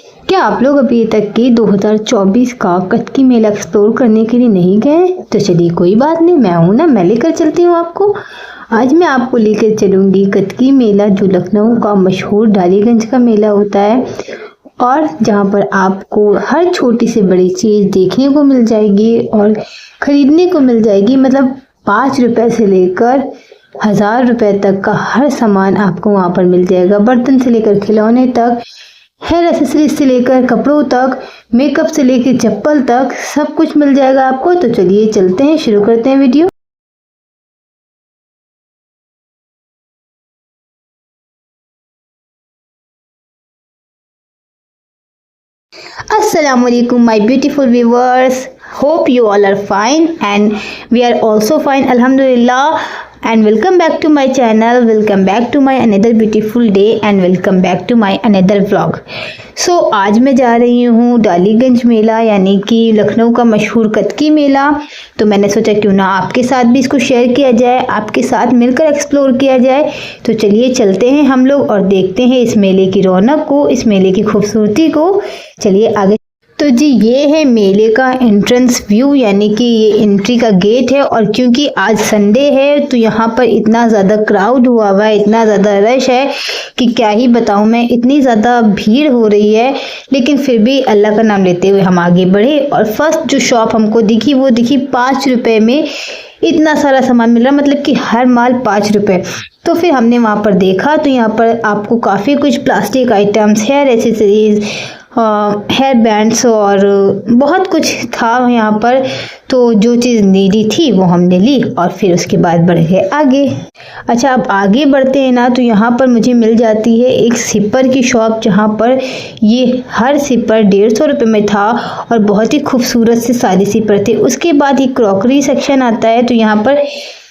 क्या आप लोग अभी तक के 2024 का कटकी मेला एक्सप्लोर करने के लिए नहीं गए? तो चलिए कोई बात नहीं, मैं हूं ना, मैं लेकर चलती हूं आपको। आज मैं आपको लेकर चलूंगी कटकी मेला, जो लखनऊ का मशहूर डालीगंज का मेला होता है और जहां पर आपको हर छोटी से बड़ी चीज़ देखने को मिल जाएगी और ख़रीदने को मिल जाएगी। मतलब 5 रुपए से लेकर 1000 रुपए तक का हर सामान आपको वहां पर मिल जाएगा। बर्तन से लेकर खिलौने तक, हेयर एक्सेसरीज से लेकर कपड़ों तक, मेकअप से लेकर चप्पल तक, सब कुछ मिल जाएगा आपको। तो चलिए चलते हैं, शुरू करते हैं video. Assalamualaikum my beautiful viewers, hope you all are fine and we are also fine, alhamdulillah, and welcome back to my channel, welcome back to my another beautiful day and welcome back to my another vlog. So आज मैं जा रही हूँ डालीगंज मेला, यानी कि लखनऊ का मशहूर कटकी मेला। तो मैंने सोचा क्यों ना आपके साथ भी इसको शेयर किया जाए, आपके साथ मिलकर एक्सप्लोर किया जाए। तो चलिए चलते हैं हम लोग और देखते हैं इस मेले की रौनक को, इस मेले की खूबसूरती को। चलिए आगे। तो जी ये है मेले का एंट्रेंस व्यू, यानी कि ये एंट्री का गेट है। और क्योंकि आज संडे है तो यहाँ पर इतना ज़्यादा क्राउड हुआ हुआ है, इतना ज़्यादा रश है कि क्या ही बताऊँ मैं, इतनी ज़्यादा भीड़ हो रही है। लेकिन फिर भी अल्लाह का नाम लेते हुए हम आगे बढ़े और फर्स्ट जो शॉप हमको दिखी वो दिखी 5 रुपए में इतना सारा सामान मिल रहा, मतलब कि हर माल 5 रुपए। तो फिर हमने वहाँ पर देखा तो यहाँ पर आपको काफ़ी कुछ plastic items, hair accessories, hair bands और बहुत कुछ था यहाँ पर। तो जो चीज़ नीडी थी वो हमने ली और फिर उसके बाद बढ़ गए आगे। अच्छा, अब आगे बढ़ते हैं ना तो यहाँ पर मुझे मिल जाती है एक सिपर की शॉप, जहाँ पर ये हर सिपर 150 रुपये में था और बहुत ही खूबसूरत से सारे सिपर थे। उसके बाद ये क्रॉकरी सेक्शन आता है, तो यहाँ पर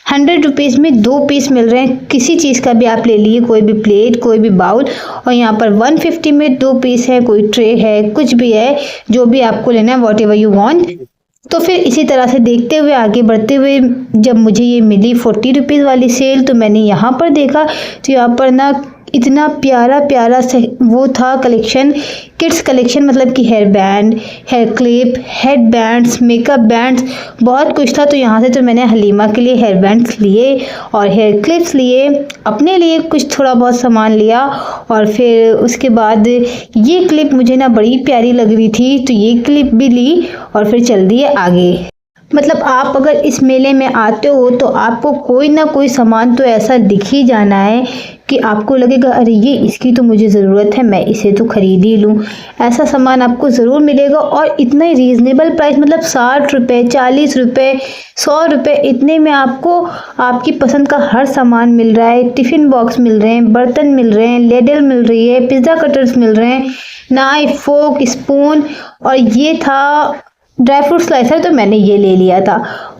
100 रुपीज़ में 2 पीस मिल रहे हैं, किसी चीज़ का भी आप ले लीजिए, कोई भी प्लेट, कोई भी बाउल। और यहाँ पर 150 में 2 पीस है, कोई ट्रे है, कुछ भी है, जो भी आपको लेना है, वॉट एवर यू वांट। तो फिर इसी तरह से देखते हुए आगे बढ़ते हुए जब मुझे ये मिली 40 रुपीज़ वाली सेल, तो मैंने यहाँ पर देखा तो यहाँ पर ना इतना प्यारा प्यारा से वो था कलेक्शन, किड्स कलेक्शन, मतलब कि hair band, hair clip, head bands, makeup bands, बहुत कुछ था। तो यहाँ से तो मैंने हलीमा के लिए हेयर बैंड्स लिए और हेयर क्लिप्स लिए, अपने लिए कुछ थोड़ा बहुत सामान लिया। और फिर उसके बाद ये क्लिप मुझे ना बड़ी प्यारी लग रही थी तो ये क्लिप भी ली और फिर चल दिए आगे। मतलब आप अगर इस मेले में आते हो तो आपको कोई ना कोई सामान तो ऐसा दिख ही जाना है कि आपको लगेगा अरे ये इसकी तो मुझे ज़रूरत है, मैं इसे तो ख़रीद ही लूँ। ऐसा सामान आपको ज़रूर मिलेगा और इतना ही रीज़नेबल प्राइस, मतलब 60 रुपये, 40 रुपये, 100 रुपये, इतने में आपको आपकी पसंद का हर सामान मिल रहा है। टिफ़िन बॉक्स मिल रहे हैं, बर्तन मिल रहे हैं, लेडल मिल रही है, पिज़्ज़ा कटर्स मिल रहे हैं, नाइफ, फोक, स्पून, और ये था ड्राई फ्रूट स्लाइसर, तो मैंने ये ले लिया था।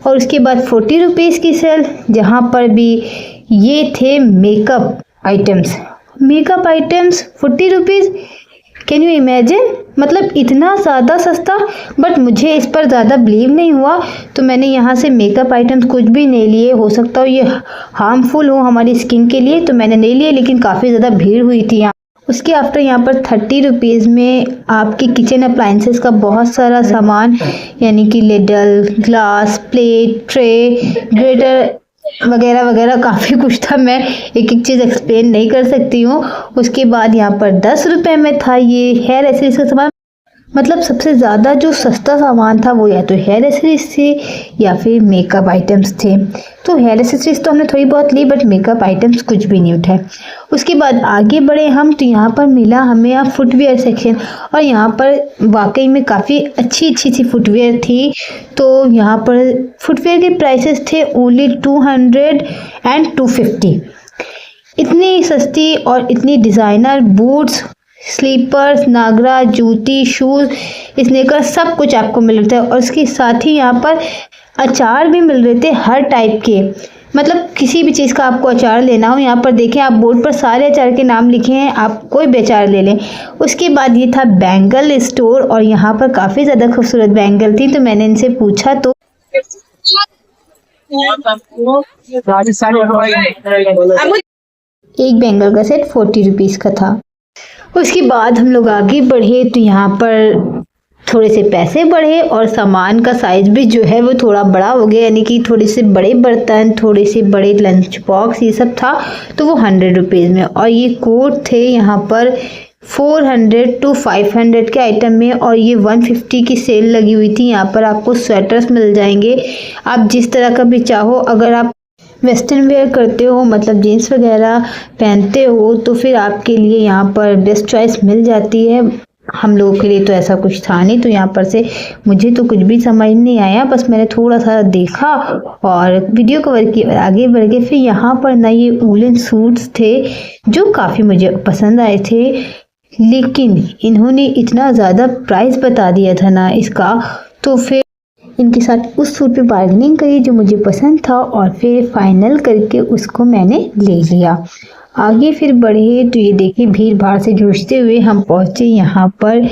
और उसके बाद 40 रुपीज़ की सेल, जहाँ पर भी ये थे makeup items, 40 rupees. Can you imagine, मतलब इतना ज़्यादा सस्ता। बट मुझे इस पर ज़्यादा बिलीव नहीं हुआ तो मैंने यहाँ से मेकअप आइटम्स कुछ भी नहीं लिए, हो सकता हो ये हार्मफुल हो हमारी स्किन के लिए, तो मैंने नहीं लिए। लेकिन काफ़ी ज़्यादा भीड़ हुई थी यहाँ। उसके आफ्टर यहाँ पर 30 रुपीज़ में आपके किचन अप्लाइंसेस का बहुत सारा सामान, यानी कि ladle, glass, plate, tray, greater वगैरह वगैरह काफ़ी कुछ था। मैं एक एक चीज़ एक्सप्लेन नहीं कर सकती हूँ। उसके बाद यहाँ पर 10 रुपये में था ये हेयर एसेसरीज का सामान। मतलब सबसे ज़्यादा जो सस्ता सामान था वो या तो हेयर एसेसरीज थे या फिर मेकअप आइटम्स थे। तो हेयर एसेसरीज तो हमने थोड़ी बहुत ली, बट मेकअप आइटम्स कुछ भी नहीं उठाए। उसके बाद आगे बढ़े हम तो यहाँ पर मिला हमें यहाँ फुटवेयर सेक्शन, और यहाँ पर वाकई में काफ़ी अच्छी सी फुटवेयर थी। तो यहाँ पर फुटवेयर के प्राइसेस थे ओनली 200 एंड 250। इतनी सस्ती और इतनी डिज़ाइनर बूट्स, स्लीपर्स, नागरा, जूती, शूज़, स्नीकर, सब कुछ आपको मिल रहा है। और उसके साथ ही यहाँ पर अचार भी मिल रहे थे हर टाइप के, मतलब किसी भी चीज़ का आपको अचार लेना हो, यहाँ पर देखें आप बोर्ड पर सारे अचार के नाम लिखे हैं, आप कोई भी अचार ले लें। उसके बाद ये था बैंगल स्टोर, और यहाँ पर काफ़ी ज़्यादा खूबसूरत बैंगल थी। तो मैंने इनसे पूछा तो एक बैंगल का सेट 40 रुपीज़ का था। उसके बाद हम लोग आगे बढ़े तो यहाँ पर थोड़े से पैसे बढ़े और सामान का साइज भी जो है वो थोड़ा बड़ा हो गया, यानी कि थोड़े से बड़े बर्तन, थोड़े से बड़े लंच बॉक्स, ये सब था तो वो 100 रुपीज़ में। और ये कोट थे यहाँ पर 400 to 500 के आइटम में, और ये 150 की सेल लगी हुई थी। यहाँ पर आपको स्वेटर्स मिल जाएंगे, आप जिस तरह का भी चाहो। अगर आप वेस्टर्न वेयर करते हो, मतलब जीन्स वगैरह पहनते हो, तो फिर आपके लिए यहाँ पर बेस्ट चॉइस मिल जाती है। हम लोगों के लिए तो ऐसा कुछ था नहीं, तो यहाँ पर से मुझे तो कुछ भी समझ नहीं आया, बस मैंने थोड़ा सा देखा और वीडियो कवर की और आगे बढ़ गए। फिर यहाँ पर ना ये वूलन सूट्स थे जो काफ़ी मुझे पसंद आए थे, लेकिन इन्होंने इतना ज़्यादा प्राइस बता दिया था ना इसका, तो फिर इनके साथ उस सूट पे बार्गेनिंग करी जो मुझे पसंद था और फिर फाइनल करके उसको मैंने ले लिया। आगे फिर बढ़े तो ये देखिए भीड़ भाड़ से जूझते हुए हम पहुँचे यहाँ पर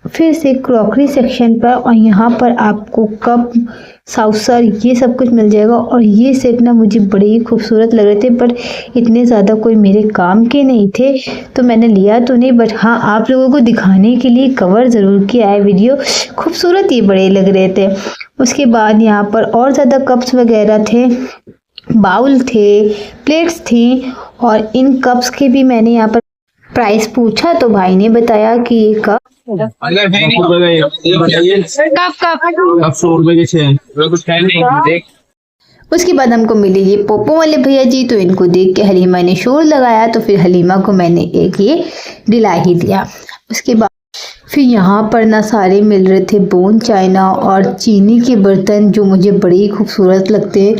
फिर से क्रॉकरी सेक्शन पर, और यहाँ पर आपको कप, साउसर, ये सब कुछ मिल जाएगा। और ये सेट ना मुझे बड़े ही खूबसूरत लग रहे थे, पर इतने ज़्यादा कोई मेरे काम के नहीं थे तो मैंने लिया तो नहीं, बट हाँ आप लोगों को दिखाने के लिए कवर ज़रूर किया है वीडियो। खूबसूरत ये बड़े लग रहे थे। उसके बाद यहाँ पर और ज़्यादा कप्स वगैरह थे, बाउल थे, प्लेट्स थी, और इन कप्स के भी मैंने यहाँ पर प्राइस पूछा तो भाई ने बताया कि ये कप उसके बाद हमको मिले ये पोपो वाले भैया जी, तो इनको देख के हलीमा ने शोर लगाया, तो फिर हलीमा को मैंने एक ये दिला ही दिया। उसके बाद फिर यहाँ पर ना सारे मिल रहे थे बोन चाइना और चीनी के बर्तन, जो मुझे बड़े ही खूबसूरत लगते हैं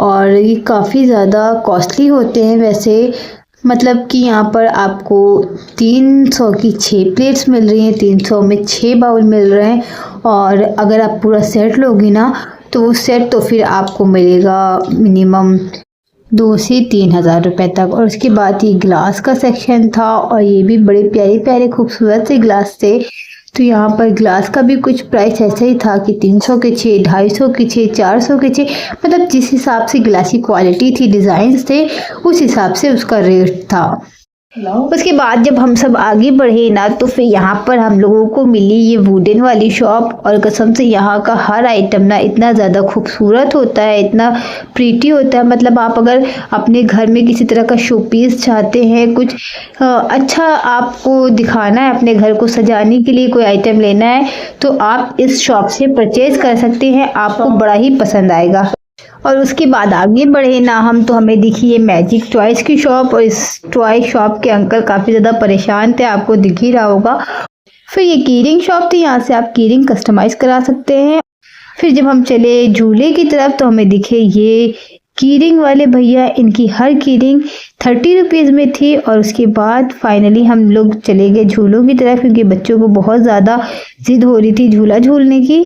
और ये काफ़ी ज़्यादा कॉस्टली होते हैं वैसे। मतलब कि यहाँ पर आपको 300 की 6 प्लेट्स मिल रही हैं, 300 में 6 बाउल मिल रहे हैं, और अगर आप पूरा सेट लोगी ना तो वो सेट तो फिर आपको मिलेगा मिनिमम 2 से 3 हज़ार रुपये तक। और उसके बाद ये ग्लास का सेक्शन था, और ये भी बड़े प्यारे प्यारे खूबसूरत से ग्लास थे। तो यहाँ पर ग्लास का भी कुछ प्राइस ऐसा ही था कि 300 के 6, 250 के 6, 400 के 6, मतलब जिस हिसाब से ग्लास की क्वालिटी थी, डिज़ाइंस थे, उस हिसाब से उसका रेट था। उसके बाद जब हम सब आगे बढ़े ना तो फिर यहाँ पर हम लोगों को मिली ये वुडन वाली शॉप, और कसम से यहाँ का हर आइटम ना इतना ज़्यादा खूबसूरत होता है, इतना प्रीटी होता है। मतलब आप अगर अपने घर में किसी तरह का शो पीस चाहते हैं, कुछ अच्छा आपको दिखाना है, अपने घर को सजाने के लिए कोई आइटम लेना है, तो आप इस शॉप से परचेज कर सकते हैं, आपको बड़ा ही पसंद आएगा। और उसके बाद आगे बढ़े ना हम तो हमें दिखी ये मैजिक टॉयज़ की शॉप, और इस टॉय शॉप के अंकल काफ़ी ज़्यादा परेशान थे, आपको दिख ही रहा होगा। फिर ये कीरिंग शॉप थी, यहाँ से आप कीरिंग कस्टमाइज़ करा सकते हैं। फिर जब हम चले झूले की तरफ तो हमें दिखे ये कीरिंग वाले भैया, इनकी हर कीरिंग 30 रुपीज़ में थी। और उसके बाद फाइनली हम लोग चले गए झूलों की तरफ, क्योंकि बच्चों को बहुत ज़्यादा जिद हो रही थी झूला झूलने की।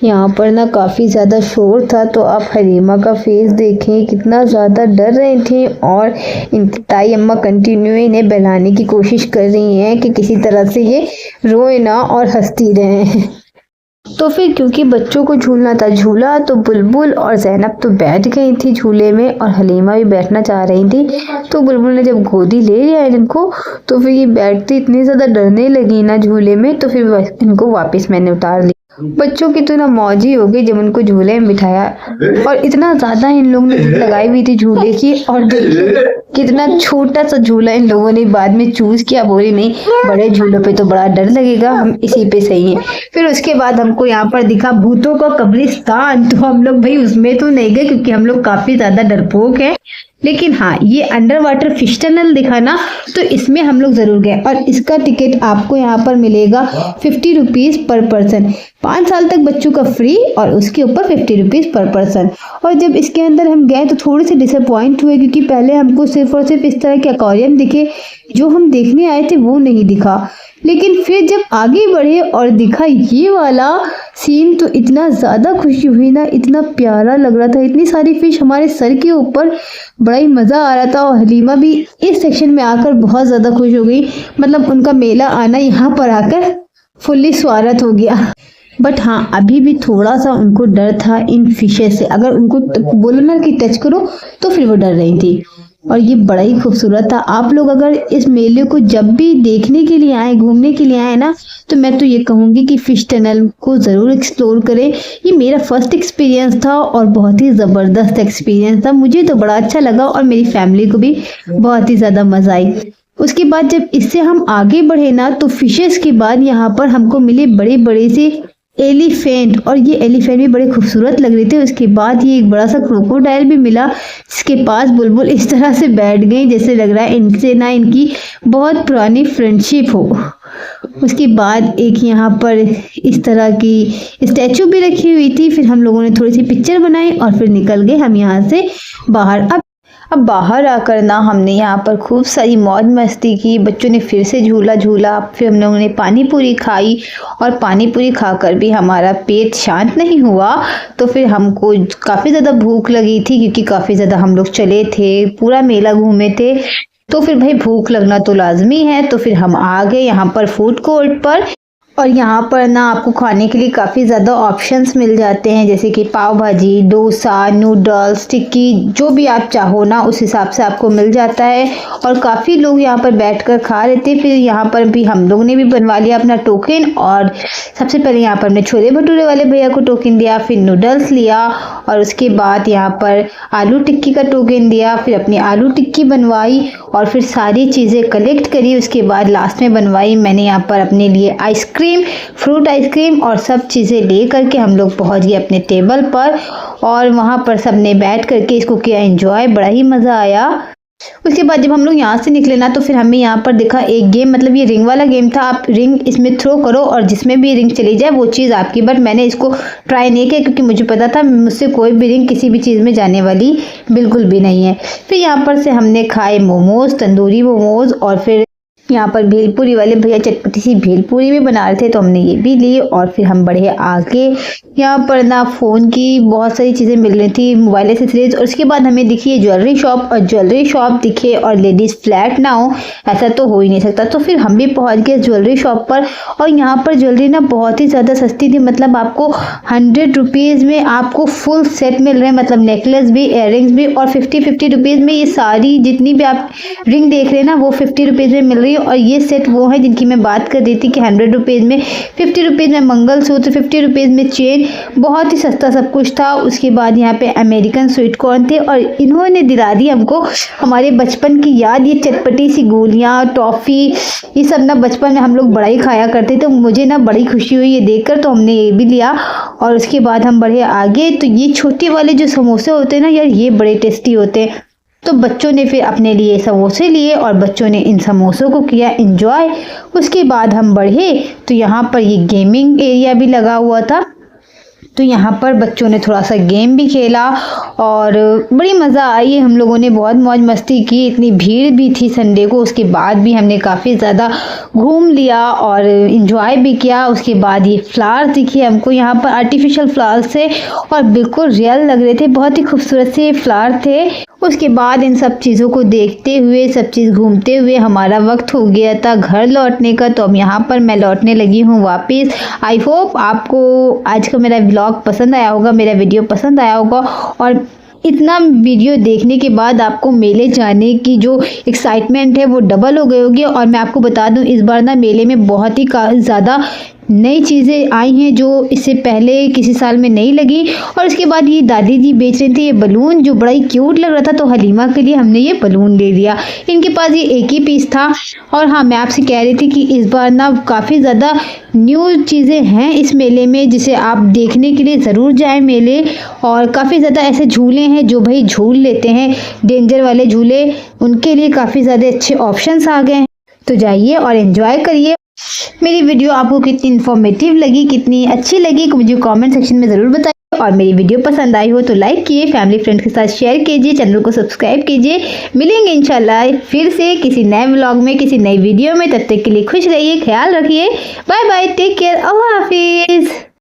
यहाँ पर ना काफ़ी ज़्यादा शोर था, तो आप हलीमा का फेस देखें, कितना ज़्यादा डर रही थी, और इनकी ताई अम्मा कंटिन्यू इन्हें बहलाने की कोशिश कर रही हैं कि किसी तरह से ये रोए ना और हंसती रहें। तो फिर क्योंकि बच्चों को झूलना था झूला, तो बुलबुल और ज़ैनब तो बैठ गई थी झूले में, और हलीमा भी बैठना चाह रही थी। तो बुलबुल ने जब गोदी ले लिया इनको, तो फिर ये बैठती इतनी ज़्यादा डरने लगी ना झूले में, तो फिर इनको वापस मैंने उतार लिया। बच्चों की तो ना मौज ही हो गई जब उनको झूले में बिठाया, और इतना ज़्यादा इन लोगों ने लगाई हुई थी झूले की, और कितना छोटा सा झूला इन लोगों ने बाद में चूज किया, बोली नहीं बड़े झूलों पे तो बड़ा डर लगेगा, हम इसी पे सही है। फिर उसके बाद हमको यहाँ पर दिखा भूतों का कब्रिस्तान, तो हम लोग भाई उसमें तो नहीं गए क्योंकि हम लोग काफ़ी ज़्यादा डरपोक हैं, लेकिन हाँ ये अंडर वाटर फिश टनल दिखा ना, तो इसमें हम लोग ज़रूर गए। और इसका टिकट आपको यहाँ पर मिलेगा 50 रुपीज़ पर पर्सन, 5 साल तक बच्चों का फ्री, और उसके ऊपर 50 रुपीज़ पर पर्सन। और जब इसके अंदर हम गए तो थोड़े से डिसअपॉइंट हुए, क्योंकि पहले हमको सिर्फ और सिर्फ इस तरह के एक्वेरियम दिखे, जो हम देखने आए थे वो नहीं दिखा। लेकिन फिर जब आगे बढ़े और दिखा ये वाला सीन तो इतना ज़्यादा खुशी हुई ना, इतना प्यारा लग रहा था, इतनी सारी फिश हमारे सर के ऊपर, बड़ा ही मज़ा आ रहा था। और हलीमा भी इस सेक्शन में आकर बहुत ज़्यादा खुश हो गई, मतलब उनका मेला आना यहाँ पर आकर फुल्ली स्वागत हो गया। बट हाँ, अभी भी थोड़ा सा उनको डर था इन फिशेस से, अगर उनको बोलो ना कि टच करो तो फिर वो डर रही थी। और ये बड़ा ही खूबसूरत था। आप लोग अगर इस मेले को जब भी देखने के लिए आए, घूमने के लिए आए ना, तो मैं तो ये कहूँगी कि फिश टनल को ज़रूर एक्सप्लोर करें। ये मेरा फर्स्ट एक्सपीरियंस था और बहुत ही ज़बरदस्त एक्सपीरियंस था, मुझे तो बड़ा अच्छा लगा और मेरी फैमिली को भी बहुत ही ज़्यादा मज़ा आई। उसके बाद जब इससे हम आगे बढ़े ना, तो फिशेस के बाद यहाँ पर हमको मिले बड़े बड़े से एलिफेंट, और ये एलिफेंट भी बड़े खूबसूरत लग रहे थे। उसके बाद ये एक बड़ा सा क्रोकोडाइल भी मिला, जिसके पास बुलबुल इस तरह से बैठ गई जैसे लग रहा है इनसे ना इनकी बहुत पुरानी फ्रेंडशिप हो। उसके बाद एक यहाँ पर इस तरह की स्टैचू भी रखी हुई थी। फिर हम लोगों ने थोड़ी सी पिक्चर बनाई और फिर निकल गए हम यहाँ से बाहर। अब बाहर आकर ना हमने यहाँ पर खूब सारी मौज मस्ती की, बच्चों ने फिर से झूला झूला, फिर हम लोगों ने पानी पूरी खाई, और पानी पूरी खाकर भी हमारा पेट शांत नहीं हुआ। तो फिर हमको काफ़ी ज़्यादा भूख लगी थी, क्योंकि काफ़ी ज़्यादा हम लोग चले थे, पूरा मेला घूमे थे, तो फिर भाई भूख लगना तो लाजमी है। तो फिर हम आ गए यहाँ पर फूड कोर्ट पर, और यहाँ पर ना आपको खाने के लिए काफ़ी ज़्यादा ऑप्शंस मिल जाते हैं, जैसे कि पाव भाजी, डोसा, नूडल्स, टिक्की, जो भी आप चाहो ना उस हिसाब से आपको मिल जाता है। और काफ़ी लोग यहाँ पर बैठकर खा रहे थे। फिर यहाँ पर भी हम लोग ने भी बनवा लिया अपना टोकन, और सबसे पहले यहाँ पर हमने छोले भटूरे वाले भैया को टोकन दिया, फिर नूडल्स लिया, और उसके बाद यहाँ पर आलू टिक्की का टोकन दिया, फिर अपनी आलू टिक्की बनवाई, और फिर सारी चीज़ें कलेक्ट करी। उसके बाद लास्ट में बनवाई मैंने यहाँ पर अपने लिए आइसक्रीम, फ्रूट आइसक्रीम, और सब चीज़ें ले करके हम लोग पहुंच गए अपने टेबल पर, और वहां पर सबने बैठ करके इसको किया एंजॉय, बड़ा ही मज़ा आया। उसके बाद जब हम लोग यहाँ से निकले ना, तो फिर हमें यहाँ पर दिखा एक गेम, मतलब ये रिंग वाला गेम था। आप रिंग इसमें थ्रो करो और जिसमें भी रिंग चली जाए वो चीज़ आपकी। बट मैंने इसको ट्राई नहीं किया, क्योंकि मुझे पता था मुझसे कोई भी रिंग किसी भी चीज़ में जाने वाली बिल्कुल भी नहीं है। फिर यहाँ पर से हमने खाए मोमोज, तंदूरी मोमोज, और फिर यहाँ पर भेलपूरी वाले भैया चटपटी सी भेलपूरी भी बना रहे थे, तो हमने ये भी ली। और फिर हम बढ़े आगे। यहाँ पर ना फ़ोन की बहुत सारी चीज़ें मिल रही थी, मोबाइल एक्सेसरीज, और उसके बाद हमें दिखी ज्वेलरी शॉप, और ज्वेलरी शॉप दिखे और लेडीज़ फ्लैट ना हो, ऐसा तो हो ही नहीं सकता। तो फिर हम भी पहुँच गए ज्वेलरी शॉप पर, और यहाँ पर ज्वेलरी ना बहुत ही ज़्यादा सस्ती थी, मतलब आपको 100 रुपीज़ में आपको फुल सेट मिल रहे हैं, मतलब नेकलेस भी, इयररिंग्स भी, और 50 रुपीज़ में ये सारी जितनी भी आप रिंग देख रहे हैं ना वो 50 रुपीज़ में मिल रही है। और ये सेट वो है जिनकी मैं बात कर रही थी कि 100 रुपीज़ में, 50 रुपीज़ में मंगलसूत्र, 50 रुपीज़ में चेन, बहुत ही सस्ता सब कुछ था। उसके बाद यहाँ पे अमेरिकन स्वीट कॉर्न थे, और इन्होंने दिला दी हमको हमारे बचपन की याद, ये चटपटी सी गोलियाँ, टॉफ़ी, ये सब ना बचपन में हम लोग बड़ा ही खाया करते, तो मुझे ना बड़ी खुशी हुई ये देखकर, तो हमने ये भी लिया। और उसके बाद हम बढ़े आगे, तो ये छोटे वाले जो समोसे होते हैं ना यार, ये बड़े टेस्टी होते हैं। तो बच्चों ने फिर अपने लिए समोसे लिए, और बच्चों ने इन समोसों को किया एंजॉय। उसके बाद हम बढ़े, तो यहाँ पर ये गेमिंग एरिया भी लगा हुआ था, तो यहाँ पर बच्चों ने थोड़ा सा गेम भी खेला, और बड़ी मज़ा आई। हम लोगों ने बहुत मौज मस्ती की, इतनी भीड़ भी थी संडे को। उसके बाद भी हमने काफ़ी ज़्यादा घूम लिया और इन्जॉय भी किया। उसके बाद ये फ्लावर्स दिखे हमको यहाँ पर, आर्टिफिशियल फ्लावर्स थे और बिल्कुल रियल लग रहे थे, बहुत ही खूबसूरत से फ्लावर थे। उसके बाद इन सब चीज़ों को देखते हुए, सब चीज़ घूमते हुए हमारा वक्त हो गया था घर लौटने का, तो अब यहाँ पर मैं लौटने लगी हूँ वापस। आई होप आपको आज का मेरा व्लॉग पसंद आया होगा, मेरा वीडियो पसंद आया होगा, और इतना वीडियो देखने के बाद आपको मेले जाने की जो एक्साइटमेंट है वो डबल हो गई होगी। और मैं आपको बता दूं, इस बार ना मेले में बहुत ही ज़्यादा नई चीज़ें आई हैं जो इससे पहले किसी साल में नहीं लगी। और उसके बाद ये दादी जी बेच रहे थे ये बलून, जो बड़ा ही क्यूट लग रहा था, तो हलीमा के लिए हमने ये बलून ले लिया। इनके पास ये एक ही पीस था। और हाँ, मैं आपसे कह रही थी कि इस बार ना काफ़ी ज़्यादा न्यू चीज़ें हैं इस मेले में, जिसे आप देखने के लिए ज़रूर जाएं मेले। और काफ़ी ज़्यादा ऐसे झूले हैं जो भाई झूल लेते हैं, डेंजर वाले झूले, उनके लिए काफ़ी ज़्यादा अच्छे ऑप्शंस आ गए हैं। तो जाइए और एंजॉय करिए। मेरी वीडियो आपको कितनी इन्फॉर्मेटिव लगी, कितनी अच्छी लगी, मुझे कमेंट सेक्शन में ज़रूर बताइए। और मेरी वीडियो पसंद आई हो तो लाइक कीजिए, फैमिली फ्रेंड्स के साथ शेयर कीजिए, चैनल को सब्सक्राइब कीजिए। मिलेंगे इंशाल्लाह फिर से किसी नए व्लॉग में, किसी नई वीडियो में। तब तक के लिए खुश रहिए, ख्याल रखिए। बाय बाय, टेक केयर, अल्लाह हाफिज़।